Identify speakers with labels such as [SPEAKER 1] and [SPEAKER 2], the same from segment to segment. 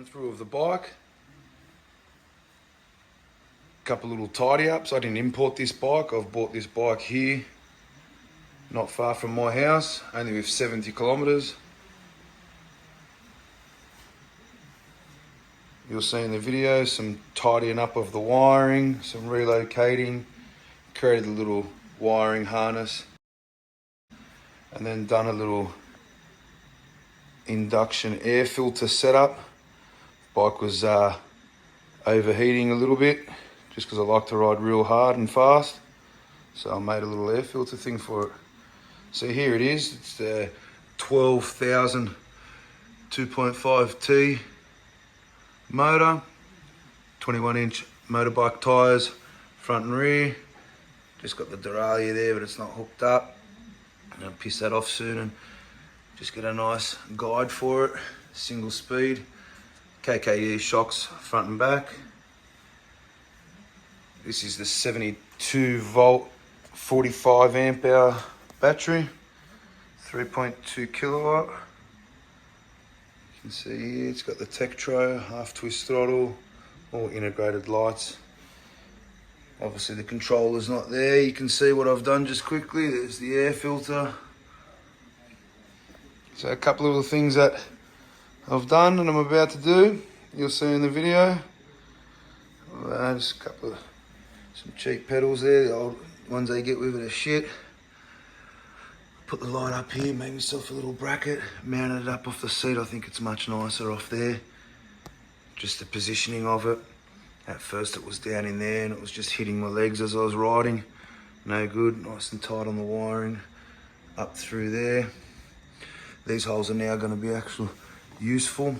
[SPEAKER 1] run through of the bike. Couple little tidy ups. I didn't import this bike. I've bought this bike here, not far from my house, only with 70 kilometers. You'll see in the video some tidying up of the wiring, some relocating, created a little wiring harness, and then done a little induction air filter setup. Bike was overheating a little bit, just because I like to ride real hard and fast. So I made a little air filter thing for it. So here it is, it's the 12,000 2.5T motor, 21-inch motorbike tyres, front and rear. Just got the derailleur there, but it's not hooked up. I'm gonna piss that off soon and just get a nice guide for it. Single speed, KKE shocks front and back. This is the 72 volt, 45 amp hour battery, 3.2 kilowatt. You can see here, it's got the Tektro, half twist throttle, all integrated lights. Obviously the controller's not there. You can see what I've done just quickly. There's the air filter. So a couple of little things that I've done and I'm about to do, you'll see in the video. Just a couple of some cheap pedals there, the old ones they get with it are shit. Put the light up here, made myself a little bracket, mounted it up off the seat. I think it's much nicer off there. Just the positioning of it. At first it was down in there and it was just hitting my legs as I was riding. No good, nice and tight on the wiring. Up through there. These holes are now going to be actually useful.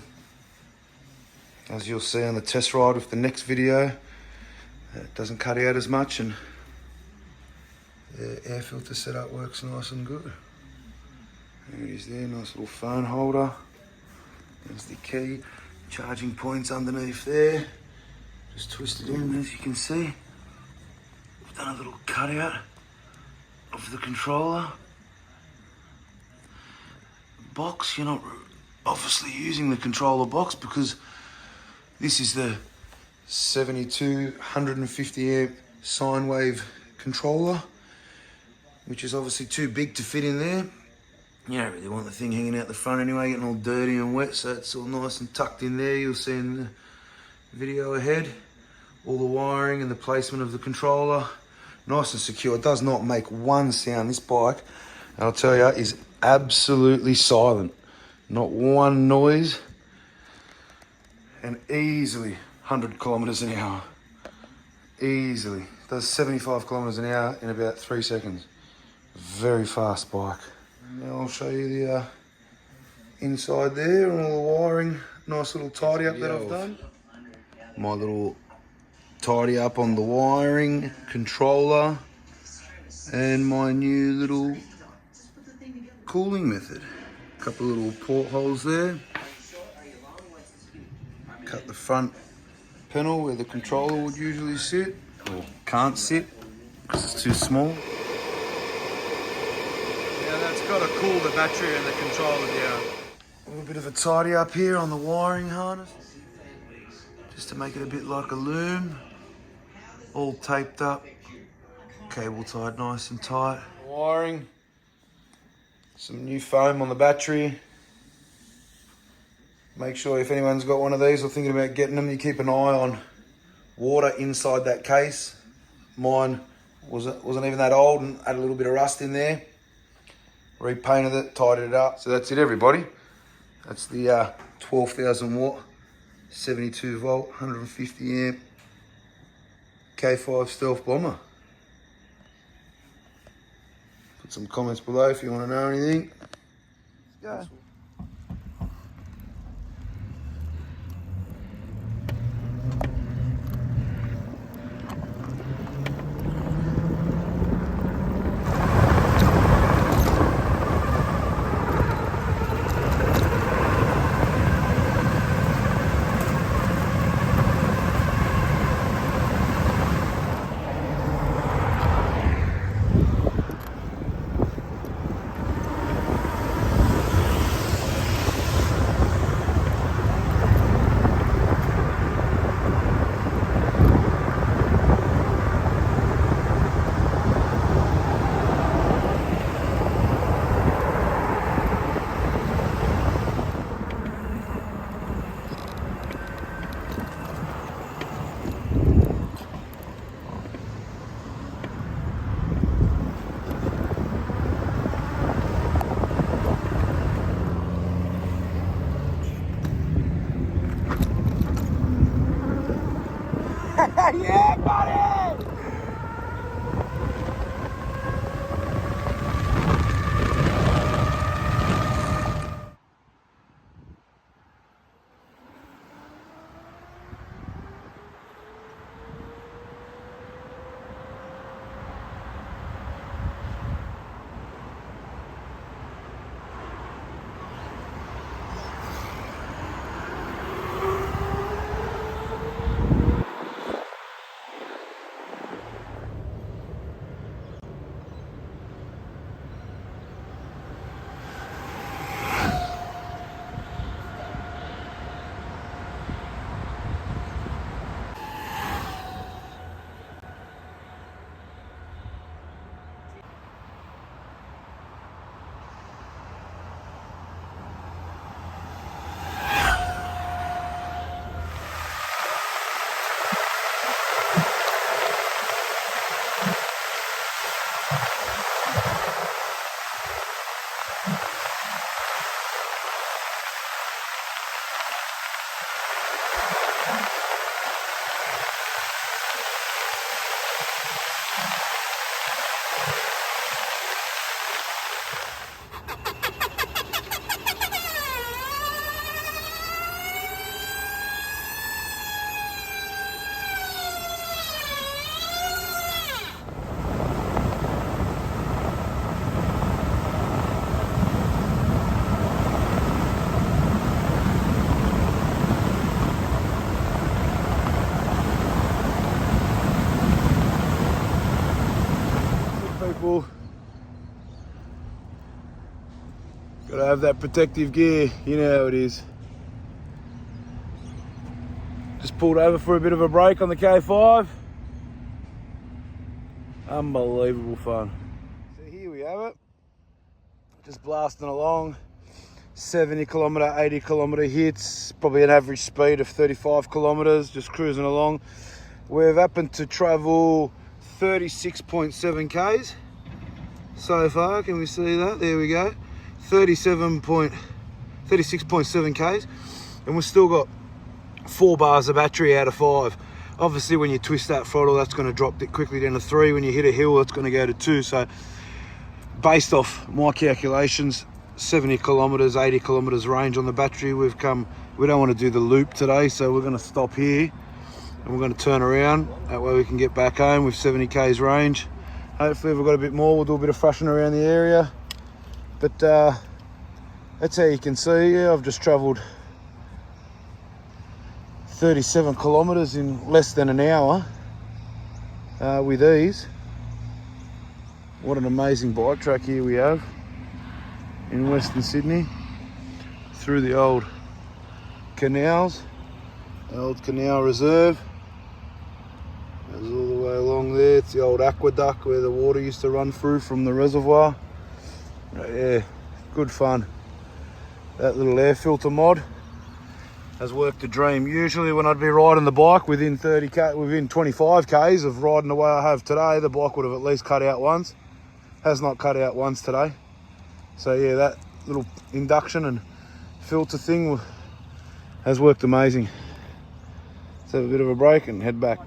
[SPEAKER 1] As you'll see on the test ride with the next video, it doesn't cut out as much and the air filter setup works nice and good. There it is there, nice little phone holder. There's the key, charging points underneath there. Just twist it in, as you can see. We've done a little cutout of the controller. Box, you're not obviously using the controller box because this is the 72 150 amp sine wave controller, which is obviously too big to fit in there. You don't really want the thing hanging out the front anyway, getting all dirty and wet, so it's all nice and tucked in there. You'll see in the video ahead all the wiring and the placement of the controller, nice and secure. It does not make one sound. This bike, I'll tell you, is absolutely silent, not one noise, and easily 100 kilometers an hour. Easily does 75 kilometers an hour in about 3 seconds. Very fast bike. Now I'll show you the inside there and all the wiring. Nice little tidy up that I've done. My little tidy up on the wiring, controller, and my new little cooling method. A couple of little portholes there. Cut the front panel where the controller would usually sit, or can't sit because it's too small. Now that's got to cool the battery and the controller down. A little bit of a tidy up here on the wiring harness, just to make it a bit like a loom. All taped up, cable tied nice and tight. Wiring, some new foam on the battery. Make sure if anyone's got one of these or thinking about getting them, you keep an eye on water inside that case. Mine wasn't even that old and had a little bit of rust in there. Repainted it, tidied it up. So that's it, everybody. That's the 12,000 watt, 72 volt, 150 amp K5 Stealth Bomber. Put some comments below if you want to know anything. Let's go. Yeah, buddy! People, gotta have that protective gear, you know how it is. Just pulled over for a bit of a break on the K5. Unbelievable fun. So here we have it, just blasting along, 70 kilometre, 80 kilometre hits, probably an average speed of 35 kilometres, just cruising along. We've happened to travel 36.7 Ks so far. Can we see that? There we go. 36.7 Ks, and we've still got 4 bars of battery out of 5. Obviously when you twist that throttle, that's going to drop it quickly down to 3. When you hit a hill, it's going to go to 2. So based off my calculations, 70 kilometers, 80 kilometers range on the battery. We don't want to do the loop today, so we're going to stop here and we're going to turn around. That way we can get back home with 70 Ks range. Hopefully if we've got a bit more, we'll do a bit of thrashing around the area. But that's how you can see. Yeah, I've just travelled 37 kilometres in less than an hour with ease. What an amazing bike track here we have in Western Sydney, through the old canals, the old canal reserve. Goes all the way along there. It's the old aqueduct where the water used to run through from the reservoir. Yeah, good fun. That little air filter mod has worked a dream. Usually when I'd be riding the bike within 25 Ks of riding the way I have today, the bike would have at least cut out once. Has not cut out once today. So yeah, that little induction and filter thing has worked amazing. Let's have a bit of a break and head back.